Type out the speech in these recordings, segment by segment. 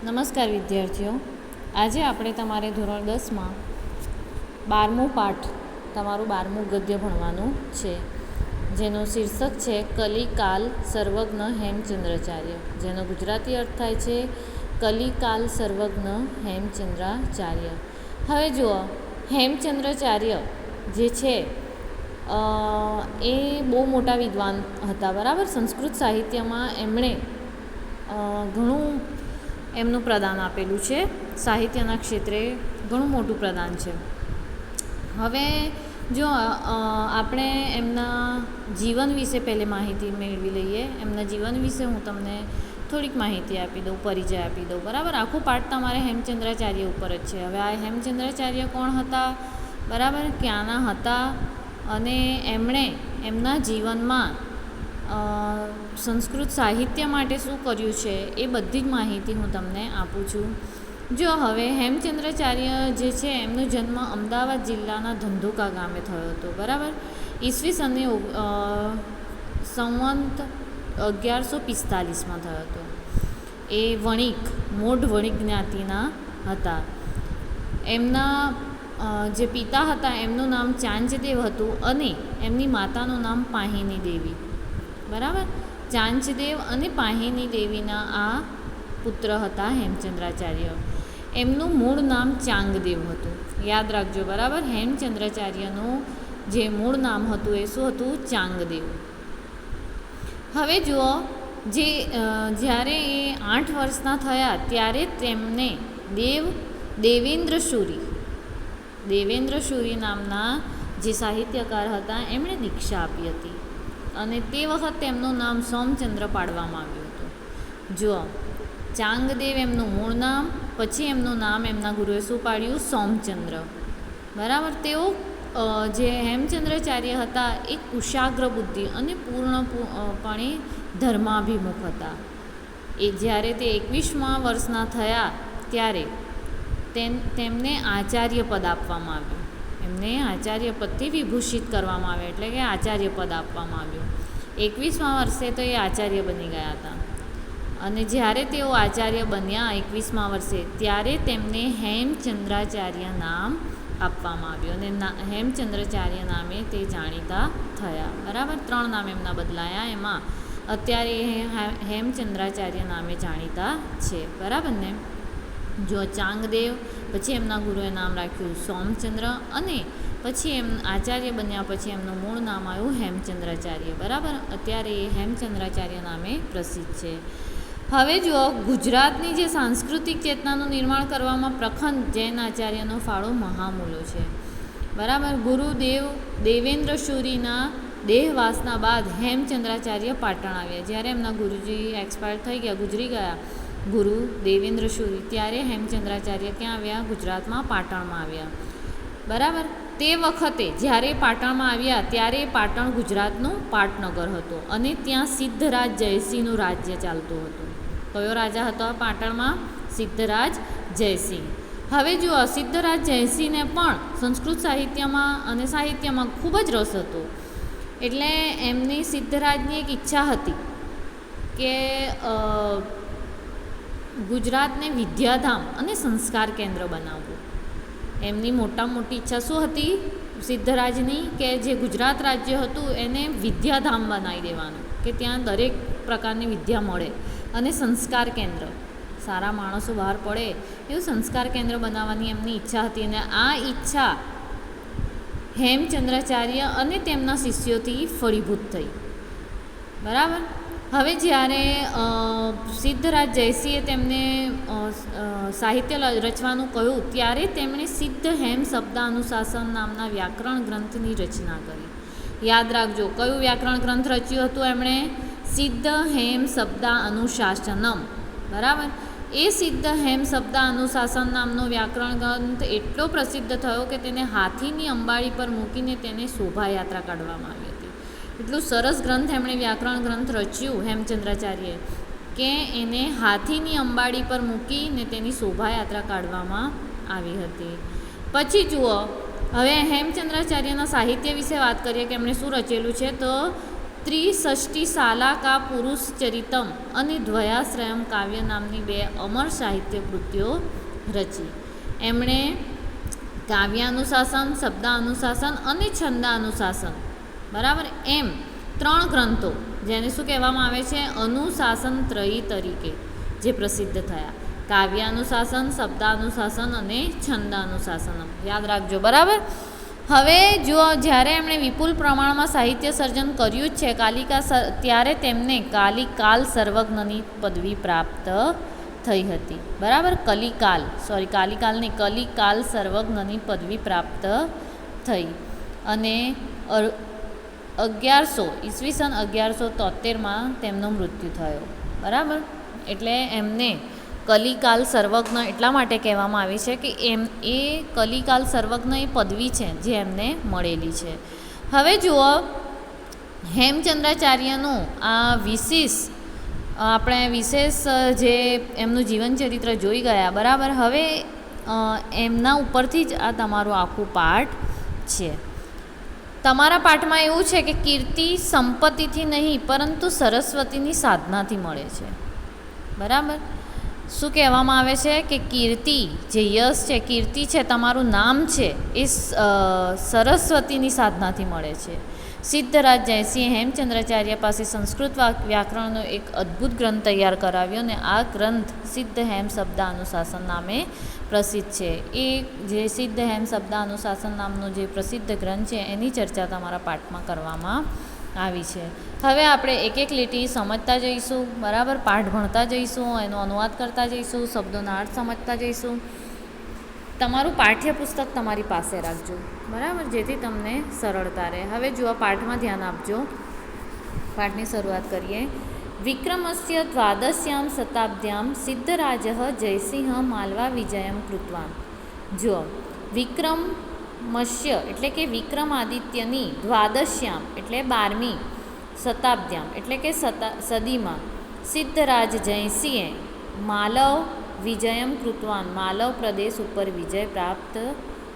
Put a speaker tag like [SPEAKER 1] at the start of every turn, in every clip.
[SPEAKER 1] નમસ્કાર વિદ્યાર્થીઓ, આજે આપણે તમારે ધોરણ 10માં 12મું પાઠ તમારું 12મું ગદ્ય ભણવાનું છે, જેનું શીર્ષક છે કલિકાલ સર્વજ્ઞ હેમચંદ્રાચાર્ય, જેનો ગુજરાતી અર્થ થાય છે કલિકાલ સર્વજ્ઞ હેમચંદ્રાચાર્ય. હવે જુઓ, હેમચંદ્રાચાર્ય જે છે એ બહુ મોટા વિદ્વાન હતા. બરાબર, સંસ્કૃત સાહિત્યમાં એમણે ઘણું એમનું પ્રદાન આપેલું છે. સાહિત્યના ક્ષેત્રે ઘણું મોટું પ્રદાન છે. હવે જો આપણે એમના જીવન વિશે પહેલે માહિતી મેળવી લઈએ. એમના જીવન વિશે હું તમને થોડીક માહિતી આપી દઉં, પરિચય આપી દઉં. બરાબર, આખું પાઠ તમારે હેમચંદ્રાચાર્ય ઉપર જ છે. હવે આ હેમચંદ્રાચાર્ય કોણ હતા, બરાબર, ક્યાંના હતા અને એમણે એમના જીવનમાં સંસ્કૃત સાહિત્ય માટે શું કર્યું છે, એ બધી જ માહિતી હું તમને આપું છું. જો હવે હેમચંદ્રાચાર્ય જે છે એમનો જન્મ અમદાવાદ જિલ્લાના ધંધુકા ગામે થયો હતો. બરાબર, ઈસવીસનની સંવંત 1145માં થયો હતો. એ વણિક, મોઢ વણિક જ્ઞાતિના હતા. એમના જે પિતા હતા એમનું નામ ચાંચદેવ હતું અને એમની માતાનું નામ પાહિની દેવી. બરાબર, ચાંચદેવ અને પાહિની દેવીના આ પુત્ર હતા હેમચંદ્રાચાર્ય. એમનું મૂળ નામ ચાંગદેવ હતું, યાદ રાખજો. બરાબર, હેમચંદ્રાચાર્યનું જે મૂળ નામ હતું એ શું હતું? ચાંગદેવ. હવે જુઓ, જ્યારે એ 8 વર્ષના થયા ત્યારે તેમને દેવેન્દ્ર શુરી નામના જે સાહિત્યકાર હતા એમણે દીક્ષા આપી હતી અને તે વખત તેમનું નામ સોમચંદ્ર પાડવામાં આવ્યું હતું. જુઓ, ચાંગદેવ એમનું મૂળ નામ, પછી એમનું નામ એમના ગુરુએ શું પાડ્યું? સોમચંદ્ર. બરાબર, તેઓ જે હેમચંદ્રાચાર્ય હતા એ કુશાગ્ર બુદ્ધિ અને પૂર્ણપણે ધર્માભિમુખ હતા. એ જ્યારે તે 21મા વર્ષના થયા ત્યારે તેમને આચાર્ય પદ આપવામાં આવ્યું. એમને આચાર્ય પદથી વિભૂષિત કરવામાં આવ્યા, એટલે કે આચાર્ય પદ આપવામાં આવ્યું. 21મા વર્ષે તો એ આચાર્ય બની ગયા હતા અને જ્યારે તેઓ આચાર્ય બન્યા 21મા વર્ષે ત્યારે તેમને હેમચંદ્રાચાર્ય નામ આપવામાં આવ્યું અને હેમચંદ્રાચાર્ય નામે તે જાણીતા થયા. બરાબર, 3 નામ એમના બદલાયા, એમાં અત્યારે હેમચંદ્રાચાર્ય નામે જાણીતા છે. બરાબર ને? જો ચાંગદેવ, પછી એમના ગુરુએ નામ રાખ્યું સોમચંદ્ર અને પછી એમ આચાર્ય બન્યા પછી એમનું મૂળ નામ આવ્યું હેમચંદ્રાચાર્ય. બરાબર, અત્યારે એ હેમચંદ્રાચાર્ય નામે પ્રસિદ્ધ છે. હવે જુઓ, ગુજરાતની જે સાંસ્કૃતિક ચેતનાનું નિર્માણ કરવામાં પ્રખંડ જૈન આચાર્યનો ફાળો મહામૂલો છે. બરાબર, ગુરુદેવ દેવેન્દ્ર શુરીના દેહવાસના બાદ હેમચંદ્રાચાર્ય પાટણ આવ્યા. જ્યારે એમના ગુરુજી એક્સપાયર થઈ ગયા, ગુજરી ગયા, ગુરુ દેવેન્દ્ર શુરી, ત્યારે હેમચંદ્રાચાર્ય ક્યાં આવ્યા? ગુજરાતમાં, પાટણમાં આવ્યા. બરાબર, તે વખતે જ્યારે પાટણમાં આવ્યા ત્યારે પાટણ ગુજરાતનું પાટનગર હતું અને ત્યાં સિદ્ધરાજ જયસિંહનું રાજ્ય ચાલતું હતું. કયો રાજા હતો પાટણમાં? સિદ્ધરાજ જયસિંહ. હવે જુઓ, સિદ્ધરાજ જયસિંહને પણ સંસ્કૃત સાહિત્યમાં અને સાહિત્યમાં ખૂબ જ રસ હતો. એટલે એમની સિદ્ધરાજની એક ઈચ્છા હતી કે ગુજરાતને વિદ્યાધામ અને સંસ્કાર કેન્દ્ર બનાવવું. એમની મોટી ઈચ્છા શું હતી સિદ્ધરાજની? કે જે ગુજરાત રાજ્ય હતું એને વિદ્યાધામ બનાવી દેવાનું, કે ત્યાં દરેક પ્રકારની વિદ્યા મળે અને સંસ્કાર કેન્દ્ર, સારા માણસો બહાર પડે એવું સંસ્કાર કેન્દ્ર બનાવવાની એમની ઈચ્છા હતી. અને આ ઈચ્છા હેમચંદ્રાચાર્ય અને તેમના શિષ્યોથી ફળીભૂત થઈ. બરાબર, હવે જ્યારે સિદ્ધરાજ જયસિંહે તેમને સાહિત્ય રચવાનું કહ્યું ત્યારે તેમણે સિદ્ધ હેમ શબ્દાનુશાસન નામના વ્યાકરણ ગ્રંથની રચના કરી. યાદ રાખજો, કયું વ્યાકરણ ગ્રંથ રચ્યું હતું એમણે? સિદ્ધ હેમ શબ્દાનુશાસનમ. બરાબર, એ સિદ્ધ હેમ શબ્દાનુશાસન નામનો વ્યાકરણ ગ્રંથ એટલો પ્રસિદ્ધ થયો કે તેને હાથીની અંબાડી પર મૂકીને તેને શોભાયાત્રા કાઢવામાં આવી હતી. એટલું સરસ ગ્રંથ એમણે વ્યાકરણ ગ્રંથ રચ્યું હેમચંદ્રાચાર્યએ કે એને હાથીની અંબાડી પર મૂકીને તેની શોભાયાત્રા કાઢવામાં આવી હતી. પછી જુઓ, હવે હેમચંદ્રાચાર્યના સાહિત્ય વિશે વાત કરીએ કે એમણે શું રચેલું છે. તો ત્રિષષ્ટિશાલા કા પુરુષચરિતમ અને દ્વયાશ્રયમ કાવ્ય નામની 2 અમર સાહિત્ય કૃતિઓ રચી. એમણે કાવ્યાનુશાસન, શબ્દાનુશાસન અને છંદાનુશાસન, બરાબર, એમ 3 ગ્રંથો, જેને શું કહેવામાં આવે છે, અનુશાસન ત્રયી તરીકે જે પ્રસિદ્ધ થયા. કાવ્યાનુશાસન, શબ્દાનુશાસન અને છંદાનુશાસન, યાદ રાખજો, બરાબર. હવે જો જ્યારે એમણે વિપુલ પ્રમાણમાં સાહિત્ય સર્જન કર્યું જ છે ત્યારે તેમને કાલિકાલ સર્વજ્ઞની પદવી પ્રાપ્ત થઈ હતી, બરાબર. કાલિકાલ સર્વજ્ઞની પદવી પ્રાપ્ત થઈ અને 1173માં તેમનું મૃત્યુ થયો, બરાબર. એટલે એમને કલિકાલ સર્વજ્ઞ એટલા માટે કહેવામાં આવી છે કે એ કલિકાલ સર્વજ્ઞ એ પદવી છે જે એમને મળેલી છે. હવે જુઓ, હેમચંદ્રાચાર્યનું આ વિશેષ જે એમનું જીવનચરિત્ર જોઈ ગયા, બરાબર. હવે એમના ઉપરથી જ આ તમારું આખું પાઠ છે. તમારા પાઠમાં એવું છે કે કીર્તિ સંપત્તિથી નહીં પરંતુ સરસ્વતીની સાધનાથી મળે છે, બરાબર. શું કહેવામાં આવે છે કે કીર્તિ, જે યશ છે, કીર્તિ છે, તમારું નામ છે, એ સરસ્વતીની સાધનાથી મળે છે. સિદ્ધરાજ જયસિંહે હેમચંદ્રાચાર્ય પાસે સંસ્કૃત વ્યાકરણનો એક અદ્ભુત ગ્રંથ તૈયાર કરાવ્યો અને આ ગ્રંથ સિદ્ધ હેમ શબ્દાનુશાસન નામે પ્રસિદ્ધ છે. એ જે સિદ્ધ હેમ શબ્દાનુશાસન નામનો જે પ્રસિદ્ધ ગ્રંથ છે એની ચર્ચા તમારા પાઠમાં કરવામાં આવી છે. હવે આપણે એક એક લીટી સમજતા જઈશું, બરાબર. પાઠ ભણતા જઈશું, એનો અનુવાદ કરતા જઈશું, શબ્દોના અર્થ સમજતા જઈશું. તમારું પાઠ્યપુસ્તક તમારી પાસે રાખજો, બરાબર, જેથી તમને સરળતા રહે. હવે જુઓ, પાઠમાં ધ્યાન આપજો. પાઠની શરૂઆત કરીએ. વિક્રમસ્ય દ્વાદશ્યામ શતાબ્દ્યામ સિદ્ધરાજ જયસિંહ માલવા વિજયમ કૃતવાન. જુઓ, વિક્રમસ્ય એટલે કે વિક્રમાદિત્યની દ્વાદશ્યામ એટલે 12મી શતાબ્દ્યામ એટલે કે સદીમાં સિદ્ધરાજ જયસિંહે માલવ વિજયમ કૃતવાન, માલવ પ્રદેશ ઉપર વિજય પ્રાપ્ત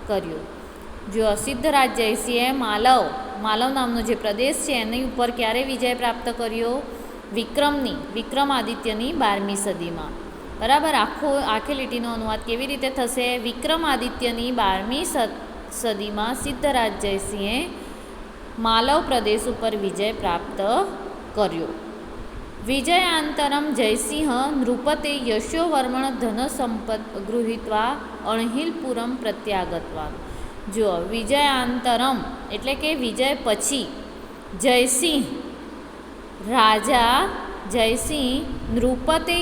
[SPEAKER 1] કર્યો. જો સિદ્ધરાજ જયસિંહે માલવ નામનો જે પ્રદેશ છે એની ઉપર ક્યારે વિજય પ્રાપ્ત કર્યો? વિક્રમાદિત્યની 12મી સદીમાં, બરાબર. આખી લીટીનો અનુવાદ કેવી રીતે થશે? વિક્રમાદિત્યની 12મી સદીમાં સિદ્ધરાજ જયસિંહે માલવ પ્રદેશ ઉપર વિજય પ્રાપ્ત કર્યો. વિજયાંતરમ જયસિંહ નૃપતે યશોવર્મણ ધન સંપદ ગૃહીત્વા અણહિલપુરમ પ્રત્યાગતવાન. જો વિજયાંતરમ એટલે કે વિજય પછી જયસિંહ નૃપતે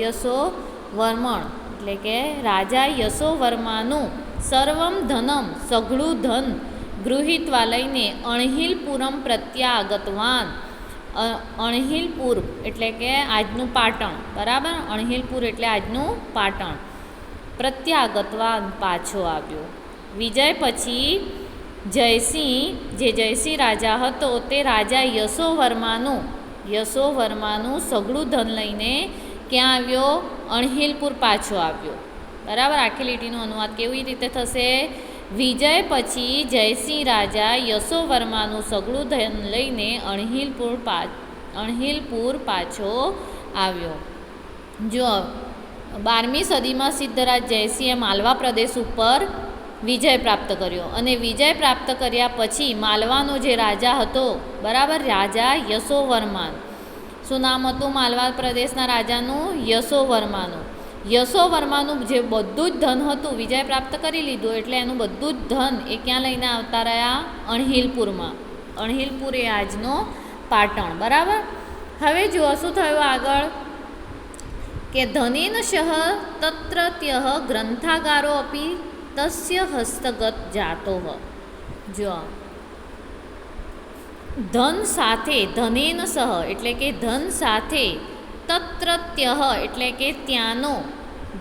[SPEAKER 1] યશોવર્મણ એટલે કે રાજા યશોવર્માનું સર્વમ ધનમ સઘળું ધન ગૃહીત્વા લઈને અણહિલપુરમ પ્રત્યાગતવાન. અણહિલપુર એટલે કે આજનું પાટણ, બરાબર. અણહિલપુર એટલે આજનું પાટણ. પ્રત્યાગતવાન પાછો આવ્યો. વિજય પછી જયસિંહ રાજા હતો તે રાજા યશોવર્માનું સઘળું ધન લઈને ક્યાં આવ્યો? અણહિલપુર પાછો આવ્યો, બરાબર. આખી લીટીનો અનુવાદ કેવી રીતે થશે? વિજય પછી જયસિંહ રાજા યશોવર્માનું સઘળું ધન લઈને અણહિલપુર પાછો આવ્યો. જો 12મી સદીમાં સિદ્ધરાજ જયસિંહે માલવા પ્રદેશ ઉપર વિજય પ્રાપ્ત કર્યો અને વિજય પ્રાપ્ત કર્યા પછી માલવાનો જે રાજા હતો, બરાબર, રાજા યશોવર્માન. શું નામ હતું માલવા પ્રદેશના રાજાનું? યશોવર્માનું જે બધું જ ધન હતું વિજય પ્રાપ્ત કરી લીધું એટલે એનું બધું જ ધન એ ક્યાં લઈને આવતા રહ્યા? અણહિલપુરમાં. અણહિલપુર એ આજનો પાટણ, બરાબર. હવે જુઓ શું થયું આગળ કે ધનેન શહ તત્રત્યઃ ગ્રંથાગારો અપી તસ્ય હસ્તગત જાતો. જો ધન સાથે, ધનેન સહ એટલે કે ધન સાથે, તત્રત્યઃ એટલે કે ત્યાંનો,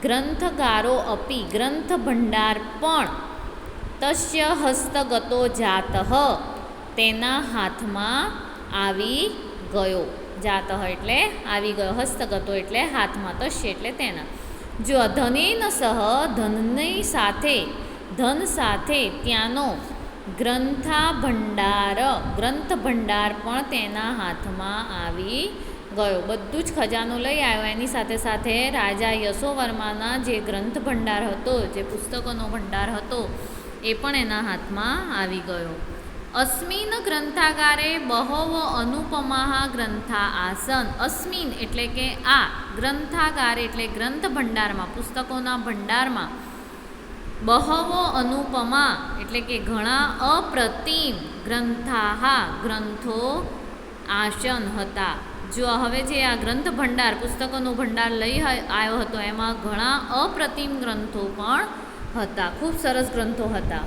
[SPEAKER 1] ગ્રંથગારો અપી ગ્રંથ ભંડાર પણ, તસ્ય હસ્તગતો જાતઃ તેના હાથમાં આવી ગયો. જાતઃ એટલે આવી ગયો, હસ્તગતો એટલે હાથમાં, તસ્ય એટલે તેના. જો ધનેન સહ ધનની સાથે, ધન સાથે ત્યાંનો, ગ્રંથ ભંડાર પણ તેના હાથમાં આવી ગયો. બધું જ ખજાનો લઈ આવ્યો. એની સાથે સાથે રાજા યશોવર્માના જે ગ્રંથ ભંડાર હતો, જે પુસ્તકોનો ભંડાર હતો, એ પણ એના હાથમાં આવી ગયો. અસ્મિન ગ્રંથાગારે બહવો અનુપમાહ ગ્રંથા આસન. અસ્મિન એટલે કે આ, ગ્રંથાગાર એટલે ગ્રંથ ભંડારમાં, પુસ્તકોના ભંડારમાં, બહવો અનુપમા એટલે કે ઘણા અપ્રતિમ ગ્રંથાહા ગ્રંથો આસન હતા. જો હવે જે આ ગ્રંથ ભંડાર, પુસ્તકોનો ભંડાર લઈ આવ્યો હતો, એમાં ઘણા અપ્રતિમ ગ્રંથો પણ હતા. ખૂબ સરસ ગ્રંથો હતા.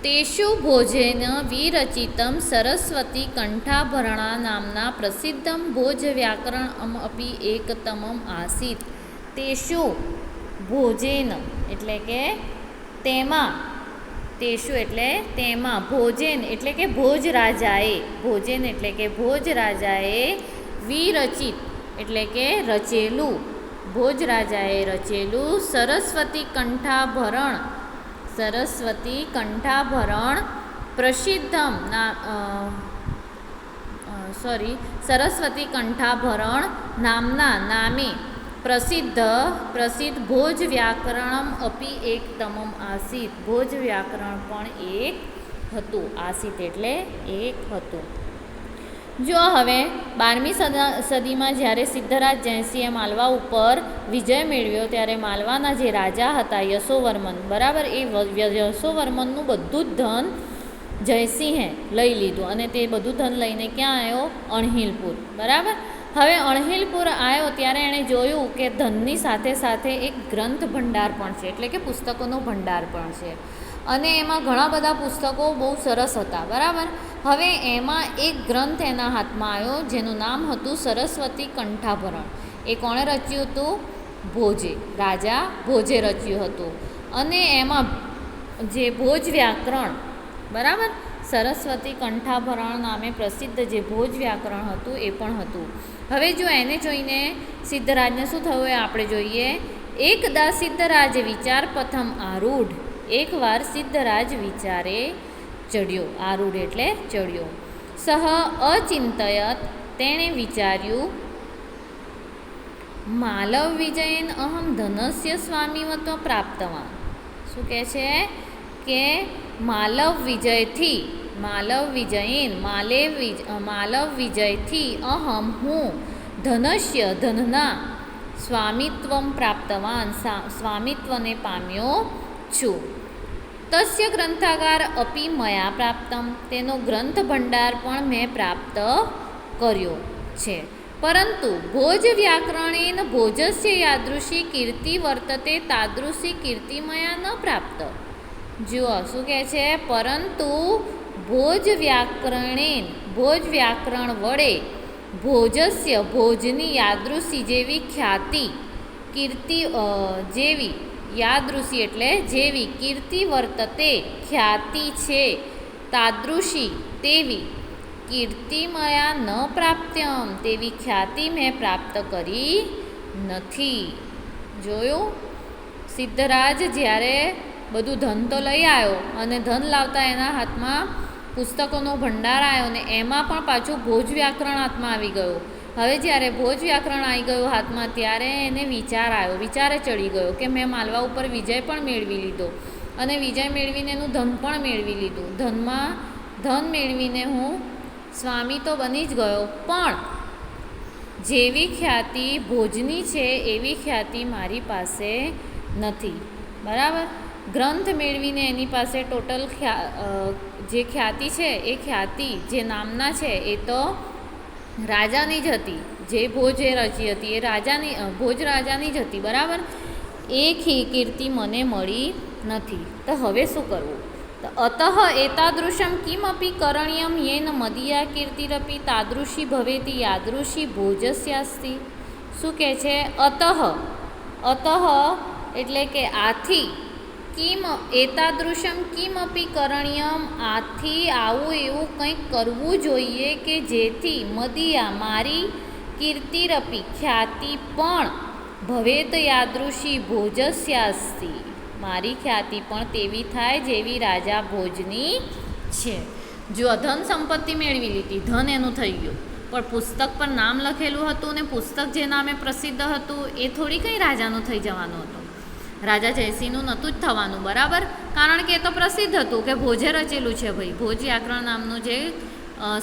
[SPEAKER 1] તેષુ ભોજેન વિરચિતમ સરસ્વતી કંઠાભરણા નામના પ્રસિદ્ધમ ભોજ વ્યાકરણ અપી એકતમમ આસીત. તેષુ ભોજેન એટલે કે તેમાં, તેષુ એટલે તેમાં, ભોજેન એટલે કે ભોજ રાજાએ, ભોજેન એટલે કે ભોજ રાજાએ, વિરચિત એટલે કે રચેલું, ભોજ રાજાએ રચેલું સરસ્વતી કંઠાભરણ, સરસ્વતી કંઠાભરણ પ્રસિદ્ધમ સરસ્વતી કંઠાભરણ નામના નામે પ્રસિદ્ધ ભોજ વ્યાકરણમ અપી એકતમમ આસીત. ભોજ વ્યાકરણ પણ એક હતું. આસીત એટલે એક હતું. જો હવે 12મી સદીમાં જ્યારે સિદ્ધરાજ જયસિંહે માલવા ઉપર વિજય મેળવ્યો, ત્યારે માલવાના જે રાજા હતા યશોવર્મન, બરાબર, એ યશોવર્મનનું બધું જ ધન જયસિંહે લઈ લીધું. અને તે બધું ધન લઈને ક્યાં આવ્યો? અણહિલપુર. બરાબર. હવે અણહિલપુર આવ્યો ત્યારે એણે જોયું કે ધનની સાથે સાથે એક ગ્રંથ ભંડાર પણ છે, એટલે કે પુસ્તકોનો ભંડાર પણ છે. અને એમાં ઘણા બધા પુસ્તકો બહુ સરસ હતા. બરાબર. હવે એમાં એક ગ્રંથ એના હાથમાં આવ્યો, જેનું નામ હતું સરસ્વતી કંઠાભરણ. એ કોણે રચ્યું હતું? ભોજે, રાજા ભોજે રચ્યું હતું. અને એમાં જે ભોજ વ્યાકરણ, બરાબર, સરસ્વતી કંઠાભરણ નામે પ્રસિદ્ધ જે ભોજ વ્યાકરણ હતું એ પણ હતું. હવે જો એને જોઈને સિદ્ધરાજને શું થયું એ આપણે જોઈએ. એકદા સિદ્ધરાજ વિચાર પ્રથમ આરૂઢ. એકવાર સિદ્ધરાજ વિચારે ચડ્યો. આરૂઢ એટલે ચડ્યો. સહ અચિંતયત, તેણે વિચાર્યું, માલવ વિજયન અહમ ધનસ્ય સ્વામીવત્વ પ્રાપ્તવાન. શું કહે છે કે માલવ વિજયથી અહમ, હું, ધનસ્ય ધનના, સ્વામિત્વ પ્રાપ્તવાન, સ્વામિત્વને પામ્યો છું. તસ્ય ગ્રંથાગાર અપી મયા પ્રાપ્તમ, તેનો ગ્રંથ ભંડાર પણ મેં પ્રાપ્ત કર્યો છે. પરંતુ ભોજ વ્યાકરણેન ભોજસ્ય યાદૃશી કીર્તિ વર્તતે તાદૃશી કીર્તિ મયા ન પ્રાપ્ત. જુઓ શું કહે છે. પરંતુ ભોજ વ્યાકરણ વડે ભોજસ્ય, ભોજની યાદૃશી જેવી ખ્યાતિ, કીર્તિ જેવી, યાદૃશી એટલે જેવી, કીર્તિ વર્તતે ખ્યાતિ છે, તાદૃશી તેવી, કીર્તિમયા ન પ્રાપ્ત્યમ, તેવી ખ્યાતિ મેં પ્રાપ્ત કરી નથી. જોયું? સિદ્ધરાજ જ્યારે બધું ધન તો લઈ આવ્યો, અને ધન લાવતા એના હાથમાં પુસ્તકોનો ભંડાર આવ્યો, ને એમાં પણ પાછું ભોજ વ્યાકરણ હાથમાં આવી ગયું. હવે જ્યારે ભોજ વ્યાકરણ આવી ગયું હાથમાં, ત્યારે એને વિચાર આવ્યો, વિચારે ચડી ગયો કે મેં માલવા ઉપર વિજય પણ મેળવી લીધો, અને વિજય મેળવીને એનું ધન પણ મેળવી લીધું. ધન મેળવીને હું સ્વામી તો બની જ ગયો, પણ જેવી ખ્યાતિ ભોજની છે એવી ખ્યાતિ મારી પાસે નથી. બરાબર. ગ્રંથ મેળવીને એની પાસે ટોટલ જે ખ્યાતિ છે, એ ખ્યાતિ જે નામના છે એ તો રાજાની જ હતી. જે ભોજે રચી હતી એ ભોજ રાજાની જ હતી. બરાબર. એ કીર્તિ મને મળી નથી. તો હવે શું કરવું? તો અતઃ એતાદૃશમ કિમપી કરણ્યમ યેન મદીયા કીર્તિરપી તાદૃશી ભવેતી યાદૃશી ભોજસ્યાસ્તિ. શું કહે છે? અતઃ એટલે કે આથી, કિમ એતાદૃશમ કિમપી કરણ્યમ, આથી આવું એવું કંઈક કરવું જોઈએ કે જેથી મદીયા મારી, કીર્તિરપી ખ્યાતિ પણ, ભવેત યાદૃશી ભોજસ્યાસ્તિ, મારી ખ્યાતિ પણ તેવી થાય જેવી રાજા ભોજની છે. જો ધન સંપત્તિ મેળવી લીધી, ધન એનું થઈ ગયું, પણ પુસ્તક પર નામ લખેલું હતું ને પુસ્તક જે નામે પ્રસિદ્ધ હતું એ થોડી કંઈ રાજાનું થઈ જવાનું હતું. રાજા જયસિંહનું નહોતું જ થવાનું, બરાબર, કારણ કે એ તો પ્રસિદ્ધ હતું કે ભોજે રચેલું છે ભાઈ. ભોજ વ્યાકરણ નામનું જે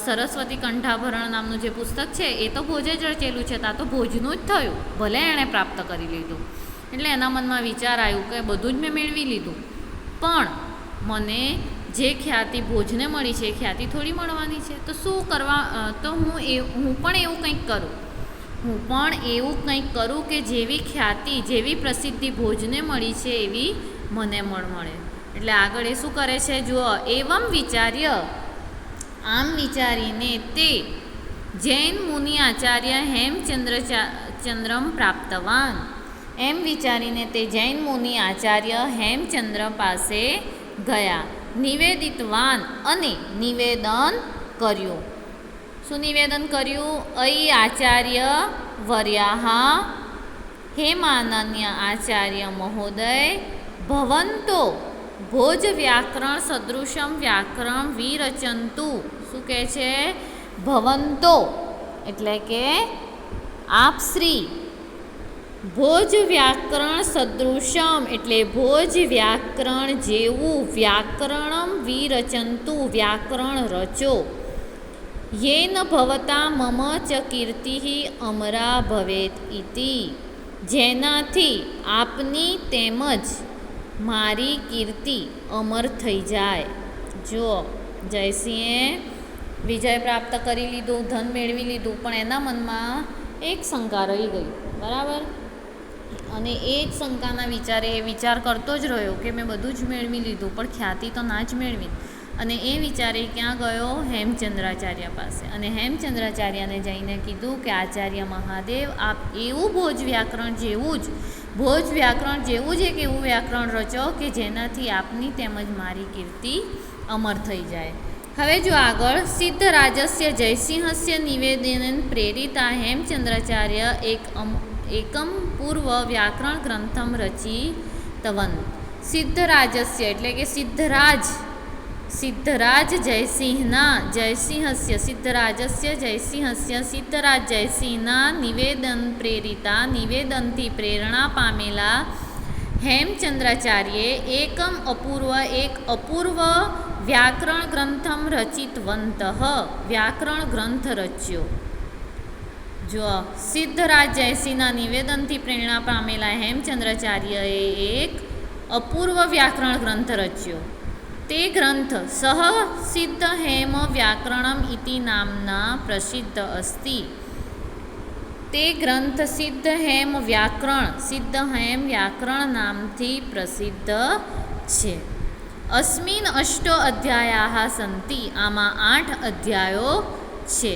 [SPEAKER 1] સરસ્વતી કંઠાભરણ નામનું જે પુસ્તક છે એ તો ભોજે જ રચેલું છે, તા તો ભોજનું જ થયું, ભલે એણે પ્રાપ્ત કરી લીધું. એટલે એના મનમાં વિચાર આવ્યું કે બધું જ મેં મેળવી લીધું, પણ મને જે ખ્યાતિ ભોજને મળી છે એ ખ્યાતિ થોડી મળવાની છે. તો શું કરવા, તો હું પણ એવું કંઈક કરું કે જેવી ખ્યાતિ, જેવી પ્રસિદ્ધિ ભોજને મળી છે એવી મને મળે. એટલે આગળ એ શું કરે છે, જુઓ, એવમ વિચાર્ય, આમ વિચારીને તે જૈન મુનિ આચાર્ય હેમચંદ્રમ પ્રાપ્તવાન. એમ વિચારીને તે જૈન મુનિ આચાર્ય હેમચંદ્ર પાસે ગયા. નિવેદિતવાન, અને નિવેદન કર્યું. શું નિવેદન કર્યું? અયી આચાર્ય વર્યાહા હેમાનન્ય આચાર્ય મહોદય ભવંતો ભોજ વ્યાકરણ સદૃશમ વ્યાકરણ વિરચંતુ. શું કહે છે? ભવંતો એટલે કે આપ શ્રી ભોજ વ્યાકરણ સદૃશમ એટલે ભોજ વ્યાકરણ જેવું વ્યાકરણમ વિરચંતુ વ્યાકરણ રચો. યેન ભવતા મમ ચ કીર્તિ અમરા ભવેત ઇતિ. જેનાથી આપની તેમજ મારી કીર્તિ અમર થઈ જાય. જો જયસિંહે વિજય પ્રાપ્ત કરી લીધું, ધન મેળવી લીધું, પણ એના મનમાં એક શંકા રહી ગઈ, બરાબર. અને એ જ શંકાના વિચારે એ વિચાર કરતો જ રહ્યો કે મેં બધું જ મેળવી લીધું, પણ ખ્યાતિ તો ના જ મેળવી. અને એ વિચારે ક્યાં ગયો? હેમચંદ્રાચાર્ય પાસે. અને હેમચંદ્રાચાર્યને જઈને કીધું કે આચાર્ય મહાદેવ, આપ એવું ભોજ વ્યાકરણ જેવું જ એક એવું વ્યાકરણ રચો કે જેનાથી આપની તેમજ મારી કીર્તિ અમર થઈ જાય. હવે જો આગળ, સિદ્ધરાજસ્ય જયસિંહસ્ય નિવેદન પ્રેરિતા હેમચંદ્રાચાર્ય એકમ પૂર્વ વ્યાકરણ ગ્રંથમ રચિતવન. સિદ્ધરાજસ્ય એટલે કે સિદ્ધરાજ જયસિંહના નિવેદનથી પ્રેરણા પામેલા હેમચંદ્રાચાર્યે એક અપૂર્વ વ્યાકરણ ગ્રંથમ રચિતવંત. વ્યાકરણ ગ્રંથ રચ્યો. જો સિદ્ધરાજ જયસિંહના નિવેદનથી પ્રેરણા પામેલા હેમચંદ્રાચાર્યએ એક અપૂર્વ વ્યાકરણ ગ્રંથ રચ્યો. તે ગ્રંથ સિદ્ધ હેમ વ્યાકરણમ ઇતિ નામના પ્રસિદ્ધ અસ્તિ. તે ગ્રંથ સિદ્ધ હેમ વ્યાકરણ નામથી પ્રસિદ્ધ છે. અસ્મિન અષ્ટો અધ્યાયા સંતિ. આમાં 8 અધ્યાયો છે.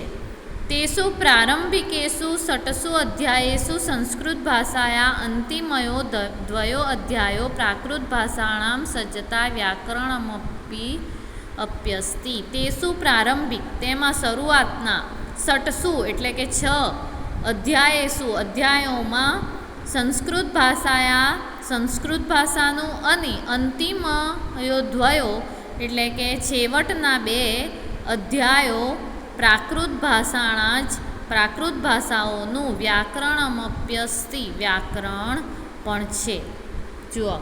[SPEAKER 1] તેષુ પ્રારંભિકેષુ 6 અધ્યાયેષુ સંસ્કૃત ભાષાયા અંતિમયો 2 અધ્યાયો પ્રાકૃત ભાષાણામ સજ્જતા વ્યાકરણમપી અપ્યસ્તિ. તેષુ પ્રારંભિક તેમાં શરૂઆતના 6 એટલે કે 6 અધ્યાયેષુ અધ્યાયોમાં સંસ્કૃત ભાષાનું અને અંતિમયો 2 એટલે કે છેવટના 2 અધ્યાયો પ્રાકૃત ભાષાઓનું વ્યાકરણમપ્યસ્તિ વ્યાકરણ પણ છે. જુઓ,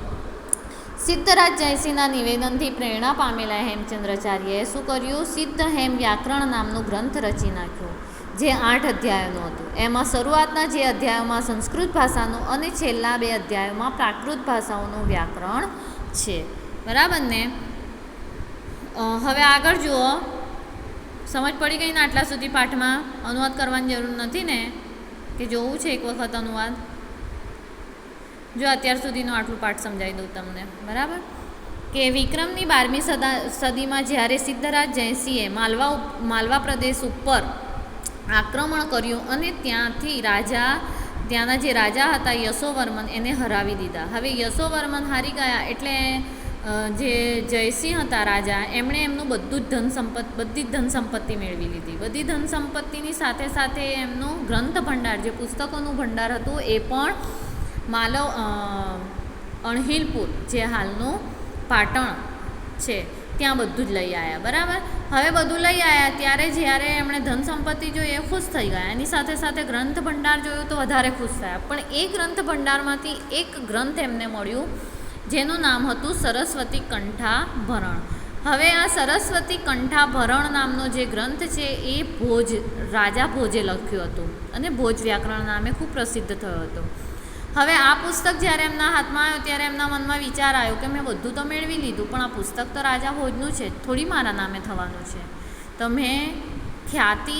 [SPEAKER 1] સિદ્ધરાજ જયસિંહના નિવેદનથી પ્રેરણા પામેલા હેમચંદ્રાચાર્યએ શું કર્યું? સિદ્ધ હેમ વ્યાકરણ નામનું ગ્રંથ રચી નાખ્યું, જે 8 અધ્યાયોનું હતું. એમાં શરૂઆતના જે અધ્યાયોમાં સંસ્કૃત ભાષાનું અને છેલ્લા 2 અધ્યાયોમાં પ્રાકૃત ભાષાઓનું વ્યાકરણ છે, બરાબર ને. હવે આગળ જુઓ, સમજ પડી ગઈ ને આટલા સુધી પાઠમાં? અનુવાદ કરવાની જરૂર નથી ને, કે જોવું છે એક વખત અનુવાદ? જો અત્યાર સુધીનો આટલું પાઠ સમજાવી દઉં તમને, બરાબર. કે વિક્રમની 12મી સદીમાં જ્યારે સિદ્ધરાજ જયસિંહે માલવા પ્રદેશ ઉપર આક્રમણ કર્યું અને ત્યાંના જે રાજા હતા યશોવર્મન, એને હરાવી દીધા. હવે યશોવર્મન હારી ગયા એટલે જે જયસિંહ હતા રાજા, એમણે એમનું બધી જ ધન સંપત્તિ મેળવી લીધી. બધી ધન સંપત્તિની સાથે સાથે એમનું ગ્રંથ ભંડાર, જે પુસ્તકોનું ભંડાર હતું, એ પણ અણહિલપુર, જે હાલનું પાટણ છે, ત્યાં બધું જ લઈ આવ્યા. બરાબર. હવે બધું લઈ આવ્યા ત્યારે જ્યારે એમણે ધન સંપત્તિ જોઈ એ ખુશ થઈ ગયા. એની સાથે સાથે ગ્રંથ ભંડાર જોયું તો વધારે ખુશ થયા. પણ એ ગ્રંથ ભંડારમાંથી એક ગ્રંથ એમને મળ્યું જેનું નામ હતું સરસ્વતી કંઠાભરણ. હવે આ સરસ્વતી કંઠાભરણ નામનો જે ગ્રંથ છે એ રાજા ભોજે લખ્યું હતું અને ભોજ વ્યાકરણ નામે ખૂબ પ્રસિદ્ધ થયો હતો. હવે આ પુસ્તક જ્યારે એમના હાથમાં આવ્યો ત્યારે એમના મનમાં વિચાર આવ્યો કે મેં બધું તો મેળવી લીધું, પણ આ પુસ્તક તો રાજા ભોજનું છે, થોડી મારા નામે થવાનું છે. તો મેં ખ્યાતિ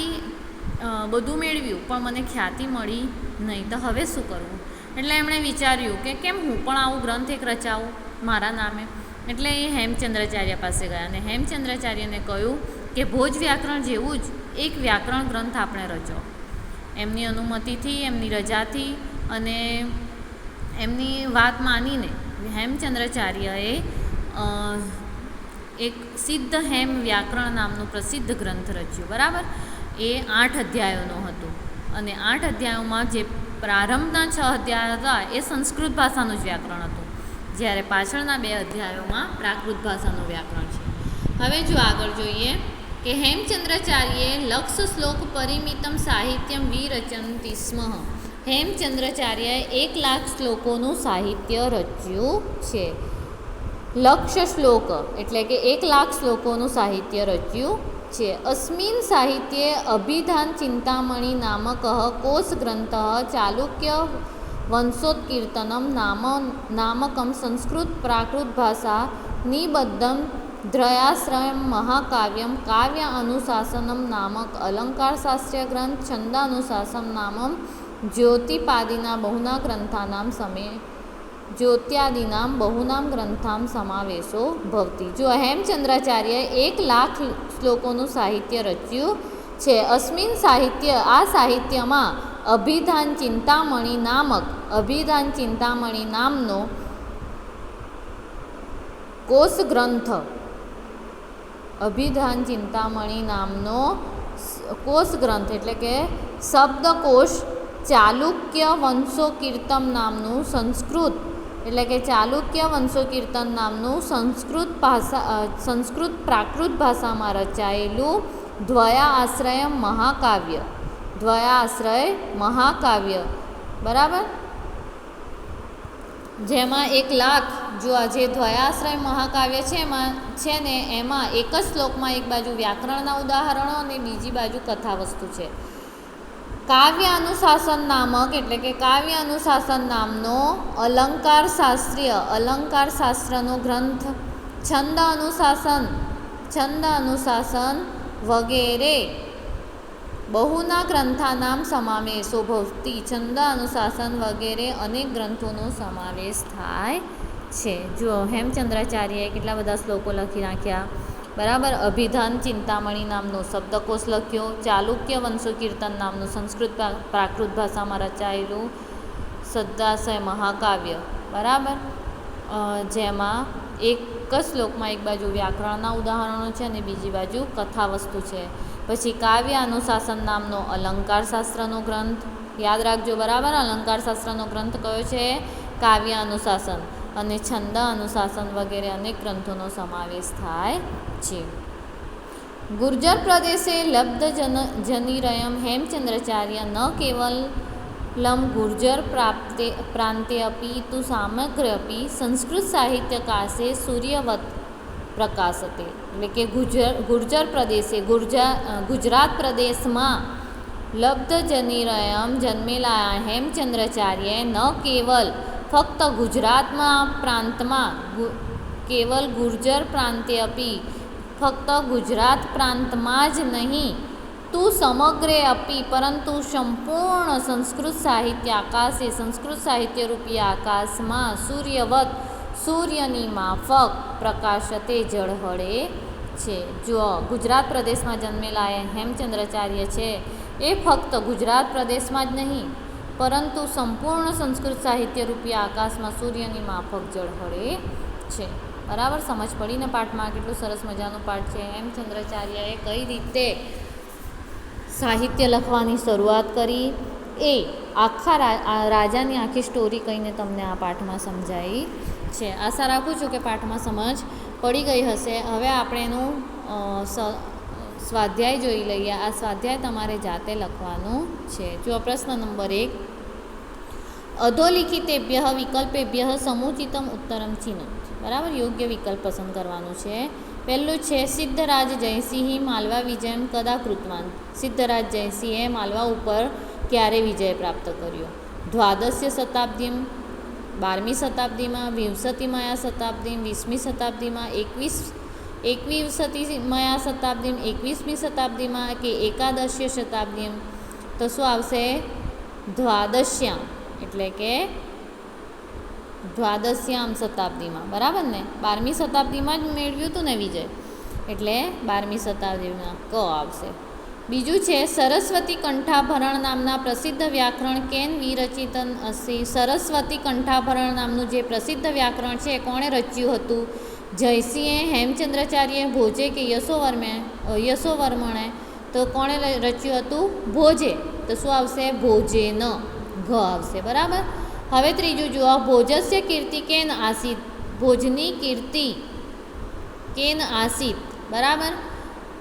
[SPEAKER 1] બધું મેળવ્યું પણ મને ખ્યાતિ મળી નહીં, તો હવે શું કરવું? એટલે એમણે વિચાર્યું કે કેમ હું પણ આવું ગ્રંથ એક રચાવું મારા નામે. એટલે એ હેમચંદ્રાચાર્ય પાસે ગયા અને હેમચંદ્રાચાર્યને કહ્યું કે ભોજ વ્યાકરણ જેવું જ એક વ્યાકરણ ગ્રંથ આપણે રચો. એમની અનુમતિથી, એમની રજાથી અને એમની વાત માનીને હેમચંદ્રાચાર્યએ એક સિદ્ધ હેમ વ્યાકરણ નામનું પ્રસિદ્ધ ગ્રંથ રચ્યું. બરાબર. એ 8 અધ્યાયોનું હતું અને 8 અધ્યાયોમાં જે પ્રારંભના 6 અધ્યાય હતા એ સંસ્કૃત ભાષાનું જ વ્યાકરણ હતું, જ્યારે પાછળના 2 અધ્યાયોમાં પ્રાકૃત ભાષાનું વ્યાકરણ છે. હવે જો આગળ જોઈએ કે હેમચંદ્રાચાર્યે લક્ષ શ્લોક પરિમિતમ સાહિત્યમ વિરચન્તિ સ્મ. હેમચંદ્રાચાર્યએ 1 લાખ શ્લોકોનું સાહિત્ય રચ્યું છે. લક્ષ શ્લોક એટલે કે 1 લાખ શ્લોકોનું સાહિત્ય રચ્યું છે. અસ્મિન સાહિત્યે અભિધાન ચિંતામણી નામક કોશ ગ્રંથ ચાલુક્ય વંશોત્કીર્તનમ નામકમ સંસ્કૃત પ્રાકૃત ભાષા નિબદ્ધમ દ્રયાશ્રયમ મહાકાવ્યમ કાવ્ય અનુશાસનમ નામક અલંકાર શાસ્ત્રીય ગ્રંથ છંદાનુશાસન નામમ જ્યોતિપાદિના બહુના ગ્રંથાનામ જ્યોત્યાદિનામ બહુનામ ગ્રંથામ સમાવેશો ભવતી. જો હેમચંદ્રાચાર્યએ 1 લાખ શ્લોકોનું સાહિત્ય રચ્યું છે. અસ્મિન સાહિત્ય, આ સાહિત્યમાં અભિધાન ચિંતામણી નામનો કોશ ગ્રંથ, અભિધાન ચિંતામણી નામનો કોશ ગ્રંથ એટલે કે શબ્દકોશ, ચાલુક્ય વંશોકીર્તન નામનું સંસ્કૃત એટલે કે ચાલુક્ય વંશોકીર્તન નામનું સંસ્કૃત પ્રાકૃત ભાષામાં રચાયેલું દ્વયાશ્રય મહાકાવ્ય. બરાબર. જેમાં 1 લાખ, જો આ જે દ્વયાશ્રય મહાકાવ્ય છે એમાં છે ને, એમાં એક જ શ્લોકમાં એક બાજુ વ્યાકરણના ઉદાહરણો અને બીજી બાજુ કથાવસ્તુ છે. કાવ્ય અનુશાસન નામક એટલે કે કાવ્ય અનુશાસન નામનો અલંકાર શાસ્ત્રનો ગ્રંથ, છંદ અનુશાસન વગેરે બહુના ગ્રંથાનામ સમાવેશો ભવતી. છંદ અનુશાસન વગેરે અનેક ચાલુક્યનો સમાવેશ થાય છે. જો હેમચંદ્રાચાર્યએ કેટલા બધા શ્લોકો લખી નાખ્યા. બરાબર. અભિધાન ચિંતામણી નામનો શબ્દકોશ લખ્યો, ચાલુક્ય વંશોકીર્તન નામનું સંસ્કૃત પ્રાકૃત ભાષામાં રચાયેલું સદ્દાશય મહાકાવ્ય. બરાબર. જેમાં એક જ શ્લોકમાં એક બાજુ વ્યાકરણના ઉદાહરણો છે અને બીજી બાજુ કથાવસ્તુ છે. પછી કાવ્ય અનુશાસન નામનો અલંકાર શાસ્ત્રનો ગ્રંથ, યાદ રાખજો. બરાબર. અલંકાર શાસ્ત્રનો ગ્રંથ કયો છે? કાવ્ય અનુશાસન. અને છંદ અનુશાસન વગેરે અનેક ગ્રંથોનો સમાવેશ થાય છે. ગુર્જર પ્રદેશે લબ્ધ જનિરયમ હેમચંદ્રાચાર્ય ન કેવલમ ગુર્જર પ્રાંતે અપી તુ સામગ્ર્યપી સંસ્કૃત સાહિત્યકાશે સૂર્યવત પ્રકાશતે. એટલે કે ગુર્જર પ્રદેશે, ગુજરાત પ્રદેશમાં લબ્ધ જનિરયમ જન્મેલા હેમચંદ્રાચાર્યએ ન કેવલ ફક્ત ગુજરાતમાં પ્રાંતમાં કેવલ ગુર્જર પ્રાંતે અપી ફક્ત ગુજરાત પ્રાંતમાં જ નહીં, તું સમગ્રે અપી પરંતુ સંપૂર્ણ સંસ્કૃત સાહિત્ય આકાશે, સંસ્કૃત સાહિત્યરૂપી આકાશમાં સૂર્યવત સૂર્યની માફક પ્રકાશતે ઝળહળે છે. જો ગુજરાત પ્રદેશમાં જન્મેલા હેમચંદ્રાચાર્ય છે એ ફક્ત ગુજરાત પ્રદેશમાં જ નહીં પરંતુ સંપૂર્ણ સંસ્કૃત સાહિત્યરૂપી આકાશમાં સૂર્યની માફક ઝળહળે છે. બરાબર. સમજ પડીને પાઠમાં? કેટલું સરસ મજાનું પાઠ છે. હેમચંદ્રાચાર્યએ કઈ રીતે સાહિત્ય લખવાની શરૂઆત કરી એ આખા રાજાની આખી સ્ટોરી કહીને તમને આ પાઠમાં સમજાવી છે. આશા રાખું છું કે પાઠમાં સમજ પડી ગઈ હશે. હવે આપણે એનું સ્વાધ્યાય જોઈ લઈએ. આ સ્વાધ્યાય તમારે જાતે લખવાનું છે. જો પ્રશ્ન નંબર 1, અધોલિખિતેભ્ય વિકલ્પેભ્ય સમુચિતમ ઉત્તરમ ચિહ્ન. બરાબર, યોગ્ય વિકલ્પ પસંદ કરવાનું છે. પહેલું છે સિદ્ધરાજ જયસિંહ માલવા વિજયમ કદા કૃતવાન. સિદ્ધરાજ જયસિંહે માલવા ઉપર ક્યારે વિજય પ્રાપ્ત કર્યો? દ્વાદશ્ય શતાબ્દીમ, 12મી શતાબ્દીમાં, વિંશતિમયા શતાબ્દીમ, 20મી શતાબ્દીમાં, 21મીમયા શતાબ્દીમ, 21મી શતાબ્દીમાં કે એકાદશ્ય શતાબ્દીમ? તો શું આવશે? દ્વાદશ્યામ, એટલે કે દ્વાદશ્યામ શતાબ્દીમાં. બરાબર ને? 12મી શતાબ્દીમાં જ મેળવ્યું હતું ને વિજય, એટલે 12મી શતાબ્દીમાં ક આવશે. બીજું છે સરસ્વતી કંઠાભરણ નામના પ્રસિદ્ધ વ્યાકરણ કેન વિરચિતન અસી. સરસ્વતી કંઠાભરણ નામનું જે પ્રસિદ્ધ વ્યાકરણ છે એ કોણે રચ્યું હતું? જયસિંહે, હેમચંદ્રાચાર્ય, ભોજે કે યશોવર્મણે? તો કોણે રચ્યું હતું? ભોજે. તો શું આવશે? ભોજેન, ઘ આવશે. બરાબર. હવે ત્રીજું જુઓ, ભોજસ્ય કીર્તિ can Asit. ભોજની Kirti can Asit. બરાબર.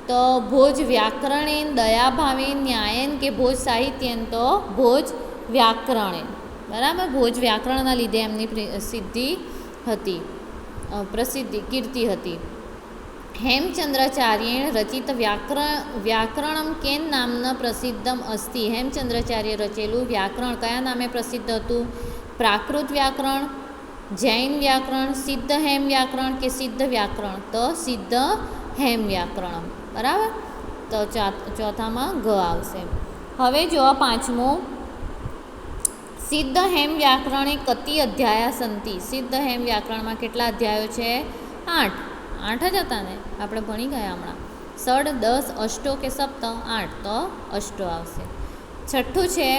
[SPEAKER 1] તો ભોજ વ્યાકરણેન, દયાભાવેન, ન્યાયેન કે ભોજ સાહિત્યેન? તો ભોજ વ્યાકરણેન. બરાબર. ભોજ વ્યાકરણના લીધે એમની સિદ્ધિ હતી, પ્રસિદ્ધિ, કીર્તિ હતી. હેમચંદ્રાચાર્યેણ રચિત વ્યાકરણમ કેન નામના પ્રસિદ્ધમ અસ્તિ. હેમચંદ્રાચાર્ય રચેલું વ્યાકરણ કયા નામે પ્રસિદ્ધ હતું? પ્રાકૃત વ્યાકરણ, જૈન વ્યાકરણ, સિદ્ધ હેમ વ્યાકરણ કે સિદ્ધ વ્યાકરણ? તો સિદ્ધ હેમ વ્યાકરણ. બરાબર. તો ચોથામાં ગ આવશે. હવે જો પાંચમું, સિદ્ધ હેમ વ્યાકરણે કતિ અધ્યાયા સંતિ. સિદ્ધ હેમ વ્યાકરણમાં કેટલા અધ્યાયો છે? 8. 8 જ હતા ને, આપણે ભણી ગયા હમણાં. ષડ, 10, અષ્ટો કે સપ્ત? 8. તો અષ્ટો આવશે. છઠ્ઠું છે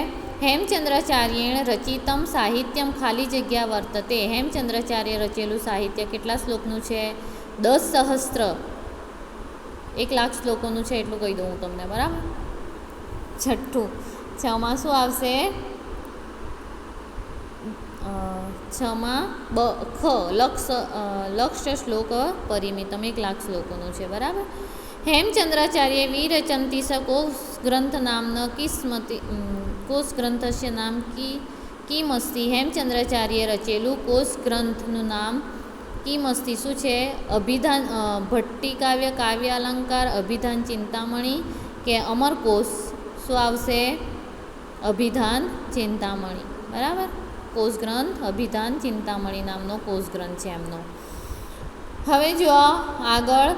[SPEAKER 1] હેમચંદ્રાચાર્યેણ રચિતમ સાહિત્યમ ખાલી જગ્યા વર્તતે. હેમચંદ્રાચાર્ય રચેલું સાહિત્ય કેટલા શ્લોકનું છે? 10 સહસ્ત્ર, 1,00,000 શ્લોકોનું છે, એટલું કહી દઉં હું તમને. બરાબર. છઠ્ઠું. છમાં શું આવશે? છમાં ખ, લક્ષ શ્લોક પરિમિતમ, 1,00,000 શ્લોકોનું છે. બરાબર. હેમચંદ્રાચાર્ય વિરચંતી સ કોષ ગ્રંથ નામના કિસ્મતી, કોષ ગ્રંથસ્ય નામ કિમસ્તિ. હેમચંદ્રાચાર્ય રચેલું કોષ ગ્રંથનું નામ કિમસ્તિ શું છે? અભિધાન, ભટ્ટિકાવ્ય, કાવ્ય અલંકાર, અભિધાન ચિંતામણી કે અમરકોશ? શું આવશે? અભિધાન ચિંતામણી. બરાબર. કોષ ગ્રંથ અભિધાન ચિંતામણી નામનો કોષ ગ્રંથ છે એમનો. હવે જો આગળ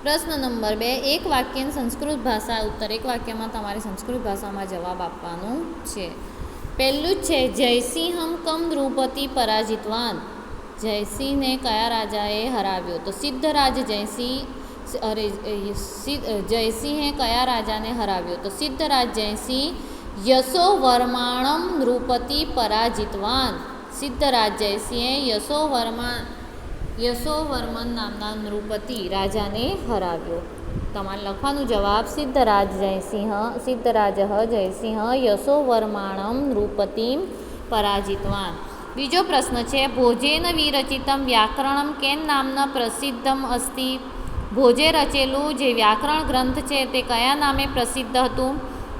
[SPEAKER 1] પ્રશ્ન નંબર 2, એક વાક્યની સંસ્કૃત ભાષા ઉત્તર. એક વાક્યમાં તમારે સંસ્કૃત ભાષામાં જવાબ આપવાનું છે. પહેલું જ છે જયસિંહમ કમ દ્રુપતિ પરાજિતવાન. જયસિંહને કયા રાજાએ હરાવ્યો? તો સિદ્ધરાજ જયસિંહ. જયસિંહે કયા રાજાને હરાવ્યો? તો સિદ્ધરાજ જયસિંહ યશોવર્માણમ નૃપતિ પરાજિતવાન. સિદ્ધરાજ જયસિંહે યશોવર્મન નામના નૃપતિ રાજાને હરાવ્યો. તમારે લખવાનું જવાબ સિદ્ધરાજ જયસિંહ યશોવર્માણમ નૃપતિમ પરાજિતવાન. બીજો પ્રશ્ન છે ભોજેન વિરચિતમ વ્યાકરણમ કેન નામના પ્રસિદ્ધમ અસ્તિ. ભોજે રચેલું જે વ્યાકરણ ગ્રંથ છે તે કયા નામે પ્રસિદ્ધ હતું?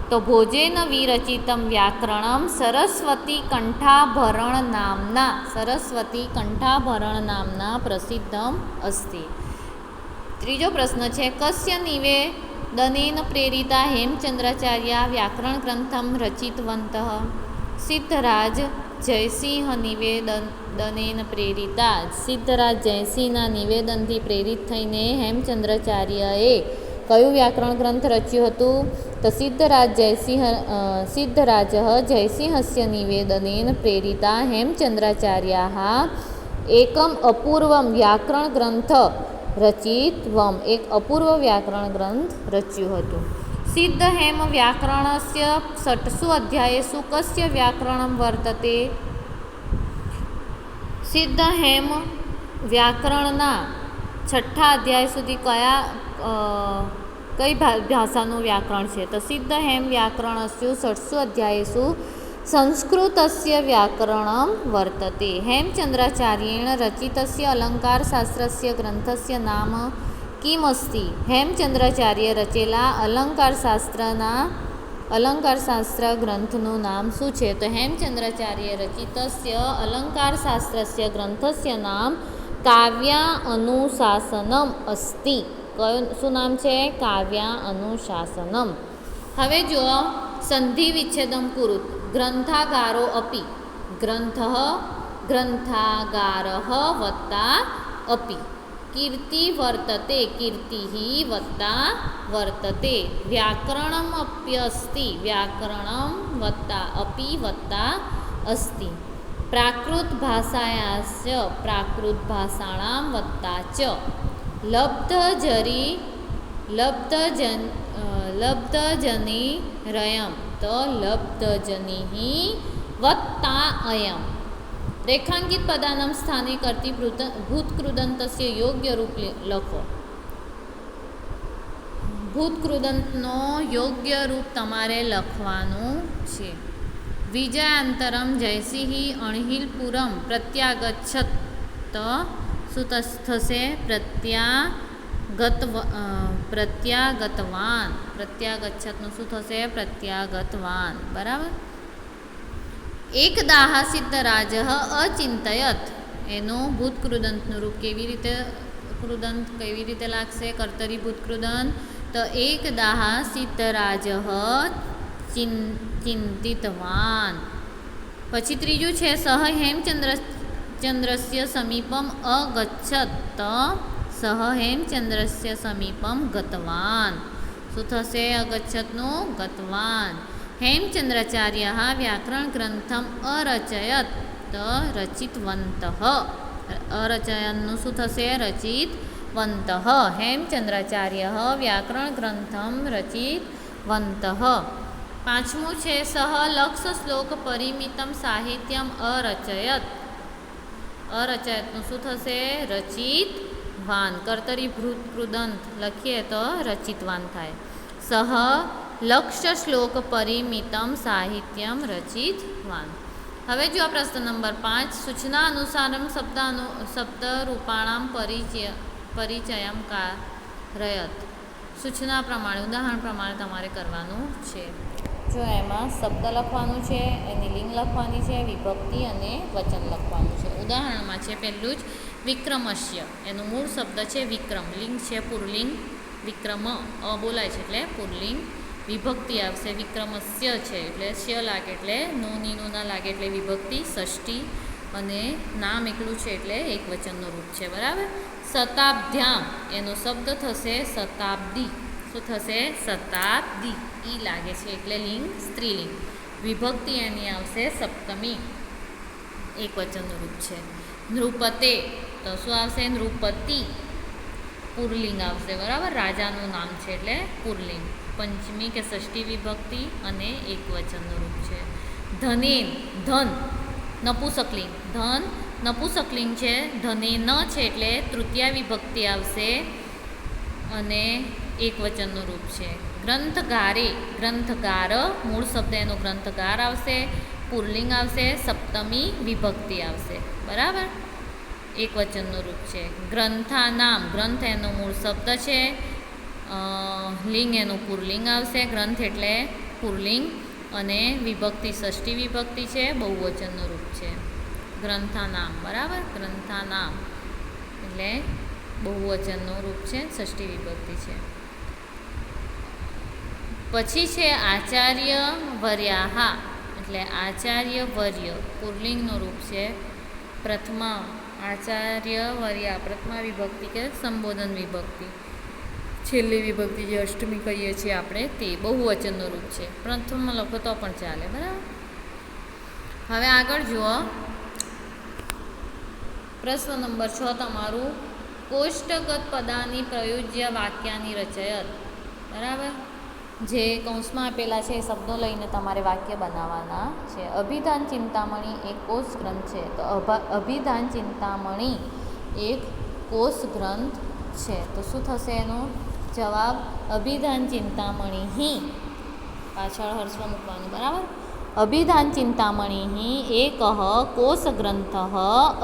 [SPEAKER 1] તો ભોજેન વિરચિતમ વ્યાકરણમ સરસ્વતી કંઠાભરણ નામના પ્રસિદ્ધમ અસ્તિ. ત્રીજો પ્રશ્ન છે કસ્ય નિવેદનેન પ્રેરિતા હેમચંદ્રાચાર્ય વ્યાકરણ ગ્રંથમ રચિતવંતઃ. સિદ્ધરાજ જયસિંહ નિવેદનેન પ્રેરિતા. સિદ્ધરાજ જયસિંહના નિવેદનથી પ્રેરિત થઈને હેમચંદ્રાચાર્યએ કયું વ્યાકરણ ગ્રંથ રચ્યું હતું? તો સિદ્ધરાજ જયસિંહસ્ય નિવેદનેન પ્રેરિતા હેમચંદ્રાચાર્યાः એકમ અપૂર્વમ વ્યાકરણ ગ્રંથ રચિતવમ. એક અપૂર્વ વ્યાકરણ ગ્રંથ રચ્યું હતું. સિદ્ધ હેમ વ્યાકરણસ્ય ષટ્સુ અધ્યાયેષુ કસ્ય વ્યાકરણમ વર્તતે. સિદ્ધ હેમ વ્યાકરણના 6ઠ્ઠા અધ્યાય સુધી કઈ ભાષાનું વ્યાકરણ છે? તો સિદ્ધ હેમ વ્યાકરણસ્યુ ષટ્સુ અધ્યાયેષુ સંસ્કૃતસ્ય વ્યાકરણમ વર્તતે. હેમચંદ્રાચાર્યેણ રચિતસ્ય અલંકારશાસ્ત્રસ્ય ગ્રંથસ્ય નામ કિમસ્તિ? હેમચંદ્રાચાર્ય રચેલા અલંકારશાસ્ત્ર ગ્રંથનું નામ શું છે? તો હેમચંદ્રાચાર્ય રચિતસ્ય અલંકારશાસ્ત્રસ્ય ગ્રંથસ્ય નામ કાવ્યાનુશાસનમ અસ્તિ. કયું શું નામ છે? કાવ્યાનુશાસનમ. હવે જો સંધિ વિચ્છેદમ કુરુત. ગ્રંથાગારો અપી. ગ્રંથ ગ્રંથાગારઃ વત્તા અપી. કીર્તિ વર્તતે. કીર્તિ વત્તા વર્તતે. વ્યાકરણમ અપ્યસ્તિ. વ્યાકરણમ વત્તા અપી વત્તા અસ્તિ. પ્રાકૃત ભાષાયાસ્ય. પ્રાકૃત ભાષાણામ વત્તા ચ. લબ્ધજની રયમ. તો લબ્ધજની વત્તા અયમ. રેખાંકિત પદાનામ સ્થાને કરતી ભૂતકૃદંતસ્ય યોગ્ય રૂપ લખો. ભૂતકૃદંતનો યોગ્ય રૂપ તમારે લખવાનું છે. વિજયાંતરમ જયસિંહ અણહિલપુરમ પ્રત્યાગચ્છત. તો શું થશે? પ્રત્યાગતવાન. પ્રત્યાગચ્છતનું શું થશે? પ્રત્યાગતવાન. બરાબર. એકદાહ સિદ્ધરાજ અચિંતયત. એનું ભૂતકૃદંતનું રૂપ કેવી રીતે લાગશે? કર્તરી ભૂતકૃદંત. તો એકદાહ સિદ્ધરાજ ચિંતિતવાન. પછી ત્રીજું છે સહ હેમચંદ્રસ્ય સમીપમ અગચ્છત. તો સહ હેમચંદ્રસ્ય સમીપમ ગતવાન. શું થશે? અગચ્છતનું ગતવાન. હેમચંદ્રાચાર્ય વ્યાકરણ ગ્રંથમ અરચયત. તો રચિતવંત. અરચયનનું શું થશે? રચિતવંત. હેમચંદ્રાચાર્ય વ્યાકરણ ગ્રંથમ રચિતવંત. પાંચમું છે સહ લક્ષ શ્લોક પરિમિતમ સાહિત્યમ અરચયત. અરચયતનું શું થશે? રચિતવાન. કર્તરી ભૂતકૃદંત લખીએ તો રચિતવાન થાય. સહ લક્ષ્ય શ્લોક પરિમિતમ સાહિત્યમ રચિતવાન. હવે જો પ્રશ્ન નંબર 5. સૂચના અનુસારમ શબ્દરૂપાણામ પરિચયમ કારયત. સૂચના પ્રમાણે ઉદાહરણ પ્રમાણે તમારે કરવાનું છે. જો એમાં શબ્દ લખવાનું છે, એની લિંગ લખવાની છે, વિભક્તિ અને વચન લખવાનું છે. ઉદાહરણમાં છે પહેલું જ વિક્રમસ્ય. એનું મૂળ શબ્દ છે વિક્રમ. લિંગ છે પુરલિંગ. વિક્રમ બોલાય છે એટલે પુરલિંગ. વિભક્તિ આવશે વિક્રમસ્ય છે એટલે સ્ય લાગે એટલે નો ના લાગે એટલે વિભક્તિ ષષ્ઠી. અને નામ એકલું છે એટલે એક વચનનું રૂપ છે. બરાબર. શતાબ્દ્યામ. એનો શબ્દ થશે શતાબ્દી. શું થશે? શતાબ્દી. ઈ લાગે છે એટલે લિંગ સ્ત્રીલિંગ. વિભક્તિ એની આવશે સપ્તમી. એક વચનનું રૂપ છે. નૃપતે. તો શું આવશે? નૃપતિ. પુરલિંગ આવશે. બરાબર. રાજાનું નામ છે એટલે પુરલિંગ. પંચમી કે ષષ્ઠી વિભક્તિ અને એક વચનનું રૂપ છે. ધનેન. ધન નપુસકલિંગ. ધન નપુસકલિંગ છે. ધને ન છે એટલે તૃતીયા વિભક્તિ આવશે અને એક વચનનું રૂપ છે. ગ્રંથગારે. ગ્રંથગાર મૂળ શબ્દ એનો ગ્રંથગાર આવશે. પુરલિંગ આવશે. સપ્તમી વિભક્તિ આવશે. બરાબર. એક વચનનું રૂપ છે. ગ્રંથાનામ. ગ્રંથ એનો મૂળ શબ્દ છે. લિંગ એનું પુરલિંગ આવશે. ગ્રંથ એટલે પુરલિંગ અને વિભક્તિ ષષ્ઠી વિભક્તિ છે. બહુવચનનું રૂપ છે. ગ્રંથાનામ. બરાબર. ગ્રંથાનામ એટલે બહુવચનનું રૂપ છે. ષષ્ઠી વિભક્તિ છે. પછી છે આચાર્ય વર્યાહા એટલે આચાર્ય વર્ય. પુરલિંગનું રૂપ છે. પ્રથમા આચાર્ય વર્યા. પ્રથમા વિભક્તિ કે સંબોધન વિભક્તિ. છેલ્લી વિભક્તિ જે અષ્ટમી કહીએ છીએ આપણે તે બહુવચનનું રૂપ છે. પ્રથમમાં લખો તો પણ ચાલે. બરાબર. હવે આગળ જુઓ. પ્રશ્ન નંબર 6 તમારું કોષ્ટગત પદાની પ્રયોજ્ય વાક્યાની રચયત. બરાબર. જે કૌંસમાં આપેલા છે એ શબ્દો લઈને તમારે વાક્ય બનાવવાના છે. અભિધાન ચિંતામણી એક કોષ ગ્રંથ છે. તો અભિધાન ચિંતામણી એક કોષ ગ્રંથ છે. તો શું થશે એનું? જવાબ અભિધાન ચિંતામણી પાછળ હર્ષ મૂકવાનું, બરાબર. અભિધાન ચિંતામણી એકઃ કોષગ્રંથ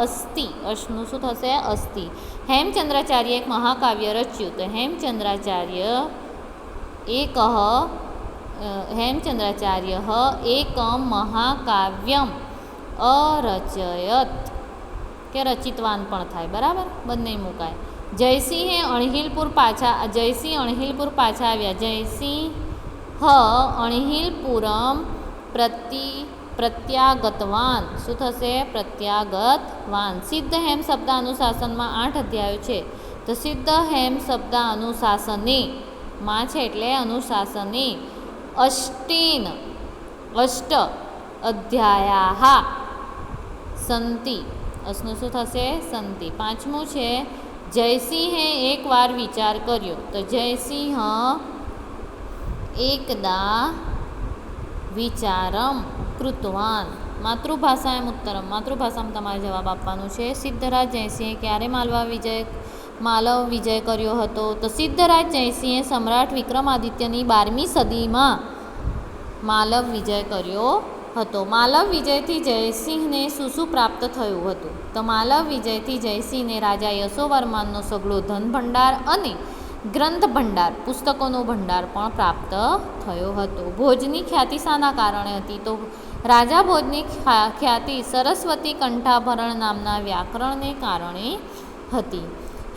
[SPEAKER 1] અસ્તિ. અશનું શું થશે? અસ્તિ. હેમચંદ્રાચાર્ય એક મહાકાવ્ય રચ્યું. તો હેમચંદ્રાચાર્ય એકમ મહાકાવ્યમ અરચયત, કે રચિતવાન પણ થાય, બરાબર, બંને મુકાય. જયસિંહ અણહિલપુર પાછા આવ્યા. જયસિંહ અણહિલપુરમ પ્રત્યાગતવાન. શું થશે? પ્રત્યાગતવાન. સિદ્ધ હેમ શબ્દ અનુશાસનમાં 8 અધ્યાયો છે. તો સિદ્ધ હેમ શબ્દ અનુશાસને માં છે એટલે અનુશાસને અષ્ટ અધ્યાયા સંતિ. અસનું શું થશે? સંતિ. 5મું છે જયસિંહે એકવાર વિચાર કર્યો. તો જયસિંહ એકદા વિચારમ કૃતવાન. માતૃભાષાએમ ઉત્તરમ. માતૃભાષામાં તમારે જવાબ આપવાનું છે. સિદ્ધરાજ જયસિંહે ક્યારે માલવ વિજય કર્યો હતો? તો સિદ્ધરાજ જયસિંહે સમ્રાટ વિક્રમાદિત્યની 12મી સદીમાં માલવ વિજય કર્યો હતો. માલવ વિજયથી જયસિંહને શું પ્રાપ્ત થયું હતું? તો માલવ વિજયથી જયસિંહને રાજા યશોવર્મનનો સઘળો ધન ભંડાર અને ગ્રંથ ભંડાર, પુસ્તકોનો ભંડાર પણ પ્રાપ્ત થયો હતો. ભોજની ખ્યાતિ શાના કારણે હતી? તો રાજા ભોજની ખ્યાતિ સરસ્વતી કંઠાભરણ નામના વ્યાકરણને કારણે હતી.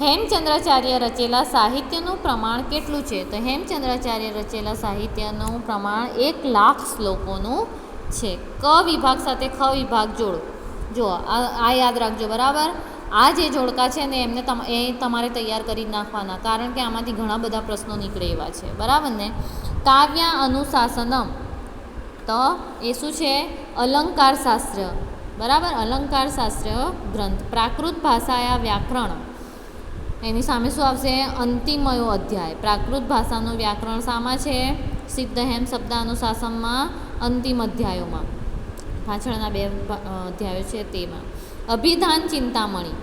[SPEAKER 1] હેમચંદ્રાચાર્ય રચેલા સાહિત્યનું પ્રમાણ કેટલું છે? તો હેમચંદ્રાચાર્ય રચેલા સાહિત્યનું પ્રમાણ 1,00,000 શ્લોકોનું છે. ક વિભાગ સાથે ખ વિભાગ જોડો. જો આ યાદ રાખજો, બરાબર. આ જે જોડકા છે ને એમને તમારે તૈયાર કરી નાખવાના, કારણ કે આમાંથી ઘણા બધા પ્રશ્નો નીકળે એવા છે, બરાબર ને. કાવ્ય અનુશાસનમ, તો એ શું છે? અલંકાર શાસ્ત્ર, બરાબર. અલંકાર શાસ્ત્ર ગ્રંથ. પ્રાકૃત ભાષાયા વ્યાકરણ, એની સામે શું આવશે? અંતિમયો અધ્યાય. પ્રાકૃત ભાષાનું વ્યાકરણ શામાં છે? સિદ્ધ હેમ શબ્દ અનુશાસનમાં અંતિમ અધ્યાયોમાં, પાછળના 2 અધ્યાયો છે તેમાં. અભિધાન ચિંતામણી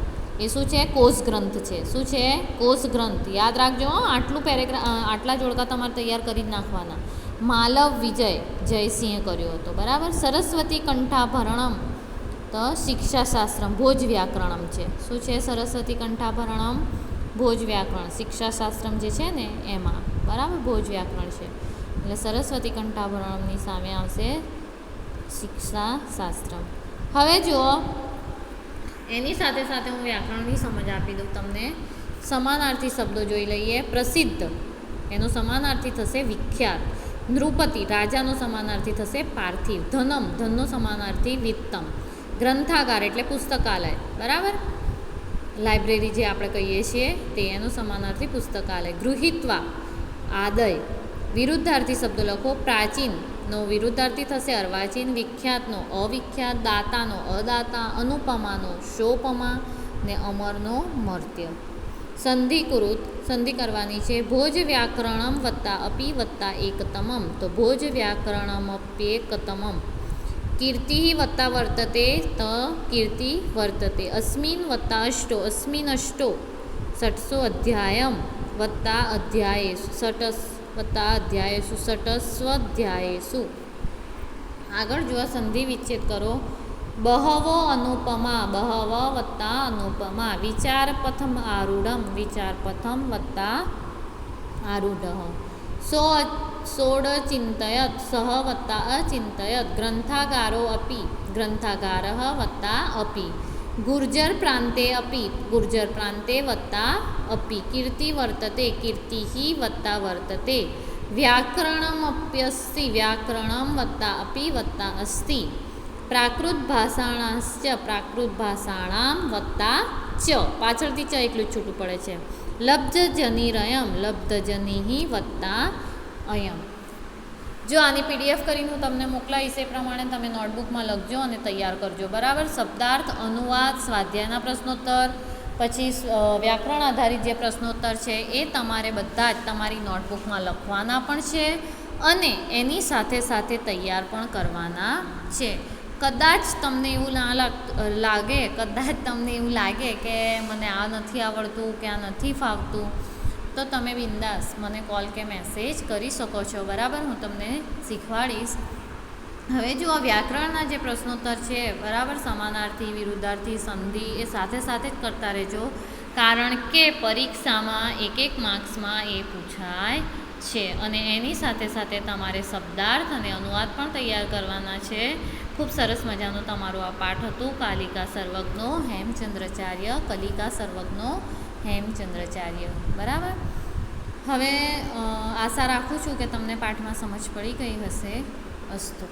[SPEAKER 1] એ શું છે? કોષ ગ્રંથ છે. શું છે? કોષ ગ્રંથ. યાદ રાખજો, આટલા જોડકા તમારે તૈયાર કરી જ નાખવાના. માલવ વિજય જયસિંહે કર્યો હતો, બરાબર. સરસ્વતી કંઠાભરણમ, તો શિક્ષાશાસ્ત્રમ ભોજ વ્યાકરણમ છે. શું છે? સરસ્વતી કંઠાભરણમ ભોજ વ્યાકરણ. શિક્ષાશાસ્ત્રમ જે છે ને એમાં, બરાબર, ભોજ વ્યાકરણ છે. એટલે સરસ્વતી કંઠાભરણમની સામે આવશે શિક્ષાશાસ્ત્રમ. હવે જુઓ, એની સાથે સાથે હું વ્યાકરણની સમજ આપી દઉં તમને. સમાનાર્થી શબ્દો જોઈ લઈએ. પ્રસિદ્ધ, એનો સમાનાર્થી થશે વિખ્યાત. નૃપતિ, રાજાનો સમાનાર્થી થશે પાર્થિવ. ધનમ, ધનનો સમાનાર્થી વિત્તમ. ગ્રંથાગાર એટલે પુસ્તકાલય, બરાબર. લાઇબ્રેરી જે આપણે કહીએ છીએ તે, એનો સમાનાર્થી પુસ્તકાલય. ગૃહિત્વા, આદય. વિરુદ્ધાર્થી શબ્દો લખો. પ્રાચીનનો વિરુદ્ધાર્થી થશે અર્વાચીન. વિખ્યાતનો અવિખ્યાત. દાતાનો અદાતા. અનુપમાનો શોપમા ને અમરનો મર્ત્ય. સંધિકૃત, સંધિ કરવાની છે. ભોજ વ્યાકરણમ વત્તા અપી વત્તા એકતમમ, તો ભોજ વ્યાકરણમપ્યેકતમમ. કીર્તિ વત્તા વર્તતે, તો કીર્તિ વર્તતે. અસ્મિન વત્તા અષ્ટો, અસ્મિનષ્ટો. ષટ્સો અધ્યાયમ વત્તા અધ્યાયેષુ, ષટસ વત્તા અધ્યાયેષુ, ષટસ્વધ્યાયેષુ. આગળ જો સંધિ વિચ્છેદ કરો. બહવો અનુપમા, બહવ વત્તા અનુપમા. વિચારપથમ આરૂઢમ, વિચારપથમ વત્તા આરૂઢ. સોડ ચિંતયત, સહ વત્તા અચિંતયત. ગ્રંથાગારો અપી, ગ્રંથાગારઃ વત્તા અપી. ગુર્જર પ્રાંતે અપી, ગુર્જર પ્રાંતે વત્તા અપી. કીર્તિ વર્તતે, કીર્તિઃ વત્તા વર્તતે. વ્યાકરણમપ્યસ્તિ, વ્યાકરણમ વત્તા અપી વત્તા અસ્તિ. પ્રાકૃત ભાષાણાશ્ચ, પ્રાકૃત ભાષાણામ વત્તા ચ. પાછળથી ચ એકલું જ છૂટું પડે છે. લબ્ધજનિરયમ, લબ્ધજનિ વત્તા અયમ. જો આની પીડીએફ કરીને હું તમને મોકલાવીશ, એ પ્રમાણે તમે નોટબુકમાં લખજો અને તૈયાર કરજો, બરાબર. શબ્દાર્થ, અનુવાદ, સ્વાધ્યાયના પ્રશ્નોત્તર, પછી વ્યાકરણ આધારિત જે પ્રશ્નોત્તર છે એ તમારે બધા જ તમારી નોટબુકમાં લખવાના પણ છે અને એની સાથે સાથે તૈયાર પણ કરવાના છે. કદાચ તમને એવું લાગે કે મને આ નથી આવડતું કે આ નથી ફાવતું, તો તમે બિંદાસ મને કોલ કે મેસેજ કરી શકો છો, બરાબર. હું તમને શીખવાડીશ. હવે જુઓ, વ્યાકરણના જે પ્રશ્નોત્તર છે, બરાબર, સમાનાર્થી, વિરુદ્ધાર્થી, સંધિ એ સાથે સાથે જ કરતા રહેજો, કારણ કે પરીક્ષામાં એક માર્ક્સમાં એ પૂછાય છે. અને એની સાથે સાથે તમારે શબ્દાર્થ અને અનુવાદ પણ તૈયાર કરવાના છે. ખૂબ સરસ મજાનું તમારું આ પાઠ હતું, કાલિકા સર્વજ્ઞો હેમચંદ્રાચાર્ય, કલિકા સર્વજ્ઞો હેમચંદ્રાચાર્ય, બરાબર. હવે આશા રાખું છું કે તમને પાઠમાં સમજ પડી ગઈ હશે. અસ્તુ.